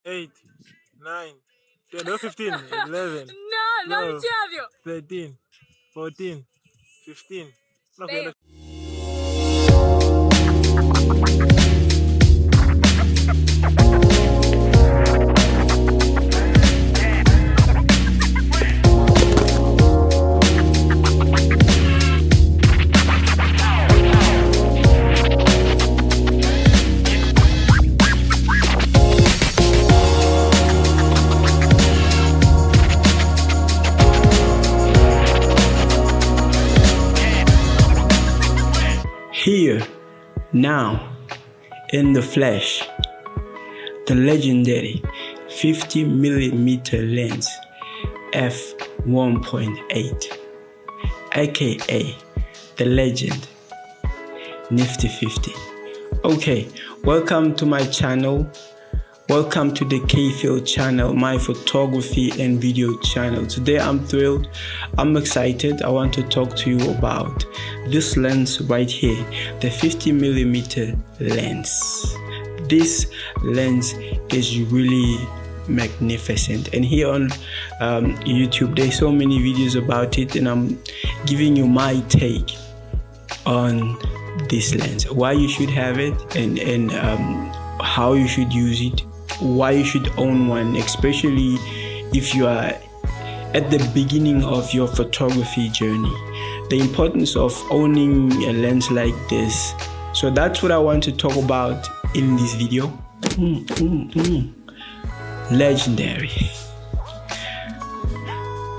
8, 9, 10, no 15, 11, No, non 12, ci avio. 13, 14, 15. No, Bene. Here, now, in the flesh, the legendary 50mm lens f1.8, aka the legend Nifty 50. Okay, welcome to my channel. Welcome to the K-Field channel, my photography and video channel. Today I'm thrilled, I'm excited. I want to talk to you about this lens right here, the 50mm lens. This lens is really magnificent, and here on YouTube there's so many videos about it, and I'm giving you my take on this lens, why you should have it, and how you should use it, why you should own one, especially if you are at the beginning of your photography journey, the importance of owning a lens like this. So that's what I want to talk about in this video. Legendary.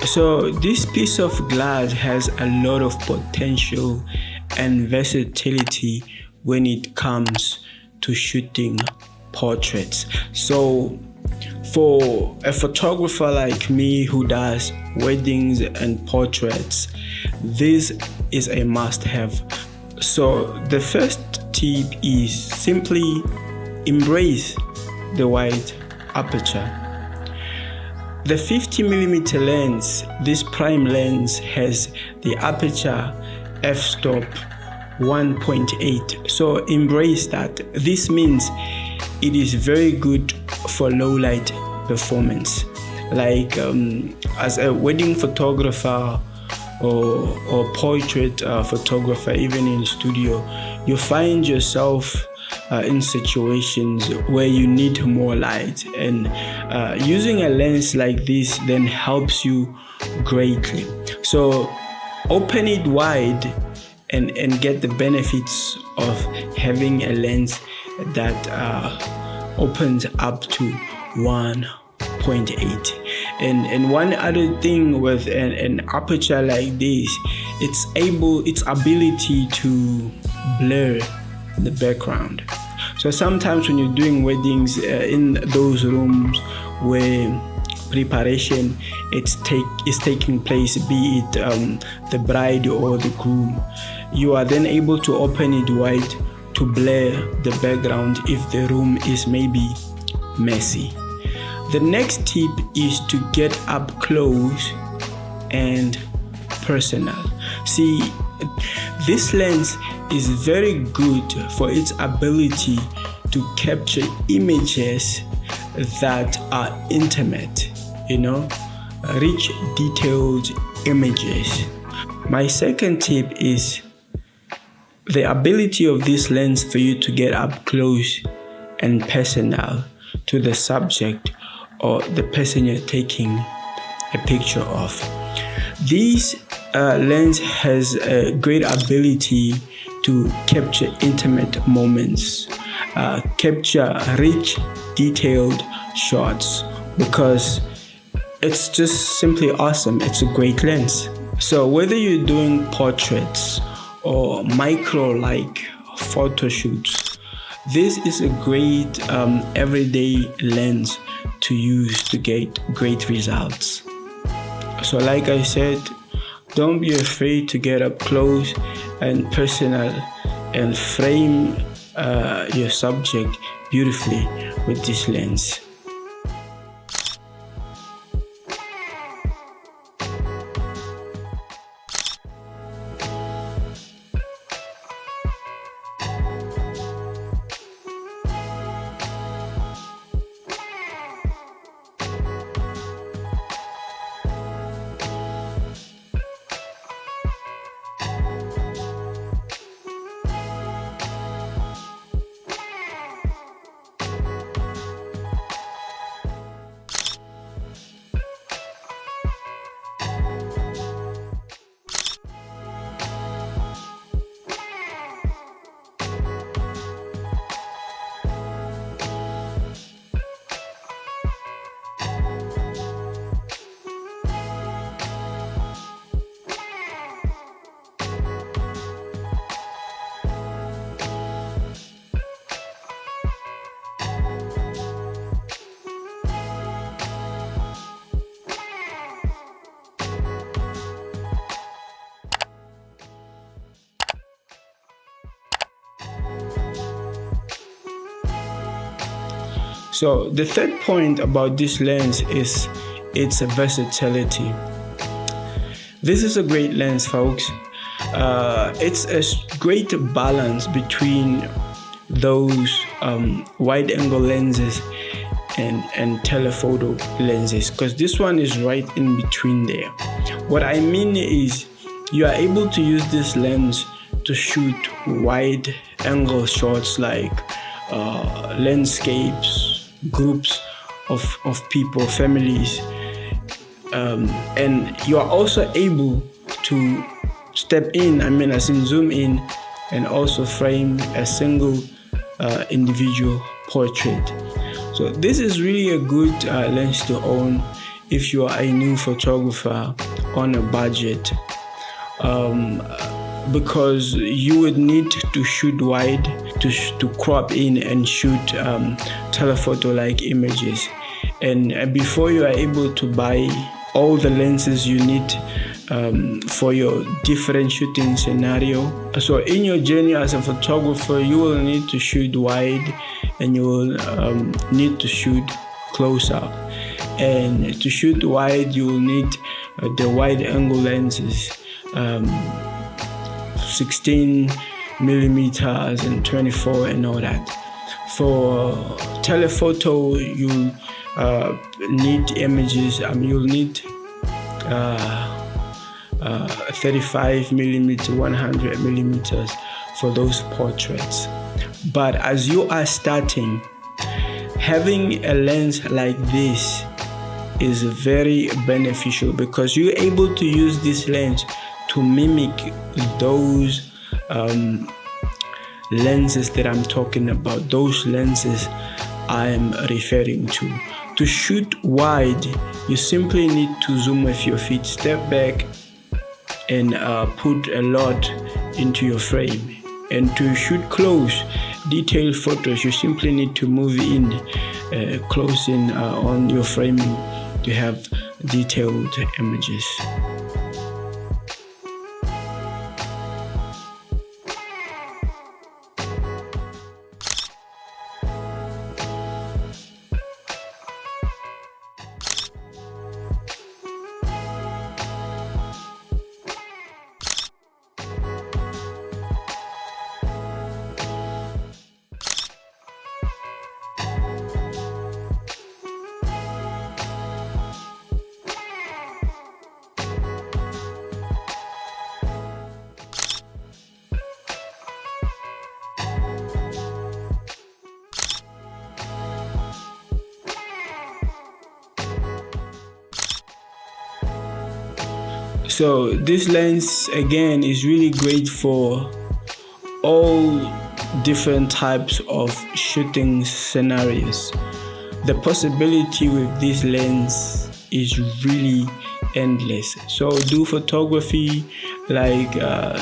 So this piece of glass has a lot of potential and versatility when it comes to shooting portraits. So for a photographer like me who does weddings and portraits, this is a must-have. So the first tip is simply embrace the wide aperture. The 50mm lens, this prime lens, has the aperture f-stop 1.8. So embrace that. This means it is very good for low light performance. Like as a wedding photographer or portrait photographer, even in studio, you find yourself in situations where you need more light, and using a lens like this then helps you greatly. So open it wide and get the benefits of having a lens that opens up to 1.8. And one other thing with an aperture like this, its ability to blur the background. So sometimes when you're doing weddings in those rooms where preparation is taking place, be it the bride or the groom, you are then able to open it wide to blur the background if the room is maybe messy. The next tip is to get up close and personal. See, this lens is very good for its ability to capture images that are intimate, rich, detailed images. My second tip is the ability of this lens for you to get up close and personal to the subject or the person you're taking a picture of. This lens has a great ability to capture intimate moments, capture rich, detailed shots, because it's just simply awesome. It's a great lens. So whether you're doing portraits or micro like photo shoots, this is a great everyday lens to use to get great results. So like I said, don't be afraid to get up close and personal and frame your subject beautifully with this lens. So the third point about this lens is its versatility. This is a great lens, folks. It's a great balance between those wide-angle lenses and telephoto lenses, because this one is right in between there. What I mean is you are able to use this lens to shoot wide-angle shots like landscapes, groups of people, families, and you are also able to step in, as in zoom in, and also frame a single individual portrait. So this is really a good lens to own if you are a new photographer on a budget, because you would need to shoot wide to crop in and shoot telephoto-like images. And before you are able to buy all the lenses you need for your different shooting scenario. So in your journey as a photographer, you will need to shoot wide and you will need to shoot close up. And to shoot wide, you will need the wide angle lenses, 16 millimeters and 24 and all that. For telephoto, you need images. You'll need 35 millimeter, 100 millimeters for those portraits. But as you are starting, having a lens like this is very beneficial because you're able to use this lens to mimic those lenses that I'm talking about, those lenses I'm referring to. To shoot wide, you simply need to zoom with your feet, step back, and put a lot into your frame. And to shoot close, detailed photos, you simply need to move in, close in on your framing to have detailed images. So this lens again is really great for all different types of shooting scenarios. The possibility with this lens is really endless. So do photography like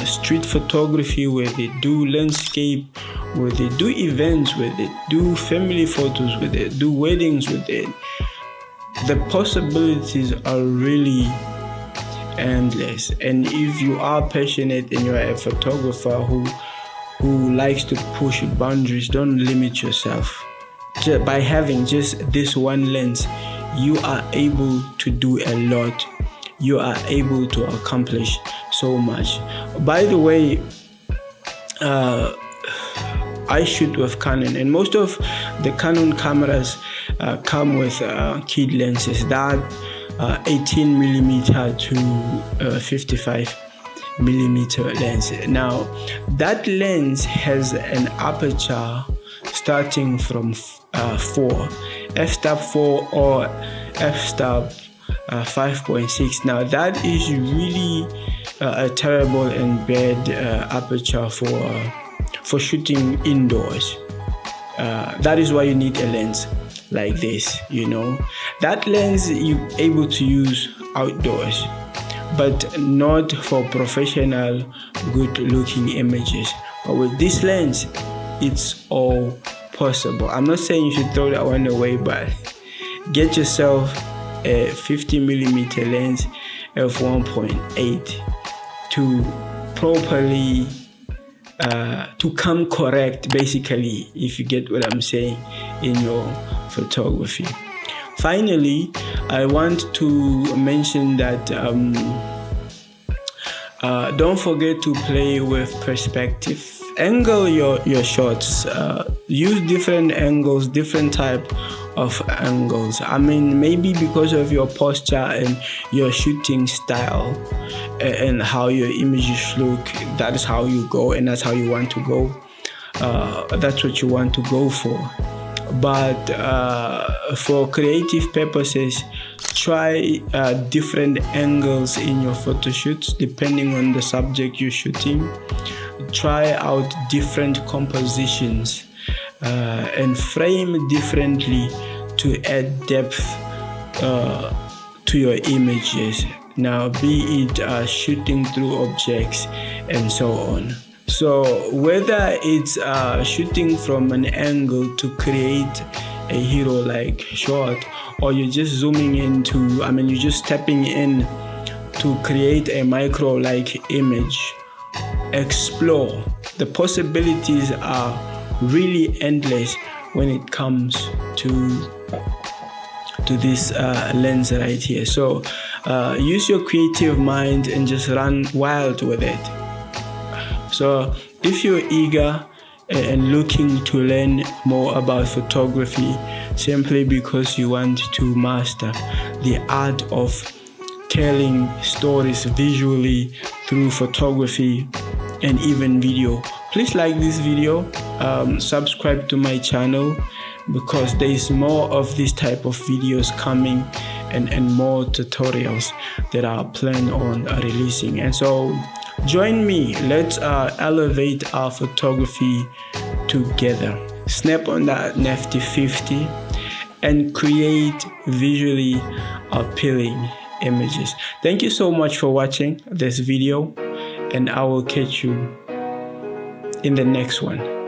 street photography with it, do landscape with it, do events with it, do family photos with it, do weddings with it. The possibilities are really endless. And if you are passionate and you are a photographer who likes to push boundaries, don't limit yourself. By having just this one lens, you are able to do a lot. You are able to accomplish so much. By the way, I shoot with Canon, and most of the Canon cameras come with kit lenses that 18 millimeter to 55 millimeter lens. Now that lens has an aperture starting from 4 f-stop 4 or f-stop 5.6. Now that is really a terrible and bad aperture for shooting indoors. That is why you need a lens like this, That lens you're able to use outdoors, but not for professional good looking images. But with this lens, it's all possible. I'm not saying you should throw that one away, but get yourself a 50 millimeter lens f1.8 to properly to come correct, basically, if you get what I'm saying, in your photography. Finally, I want to mention that don't forget to play with perspective. Angle your shots. Use different angles, different type of angles. I mean, maybe because of your posture and your shooting style and how your images look, that is how you go and that's how you want to go. That's what you want to go for. But for creative purposes, try different angles in your photo shoots depending on the subject you're shooting. Try out different compositions and frame differently to add depth to your images. Now, be it shooting through objects and so on. So whether it's shooting from an angle to create a hero-like shot, or you're just zooming into, you're just stepping in to create a micro-like image, explore. The possibilities are really endless when it comes to this lens right here. So use your creative mind and just run wild with it. So if you're eager and looking to learn more about photography simply because you want to master the art of telling stories visually through photography and even video, please like this video, subscribe to my channel, because there is more of this type of videos coming and more tutorials that I plan on releasing. And so join me, let's elevate our photography together. Snap on that Nifty 50 and create visually appealing images. Thank you so much for watching this video, and I will catch you in the next one.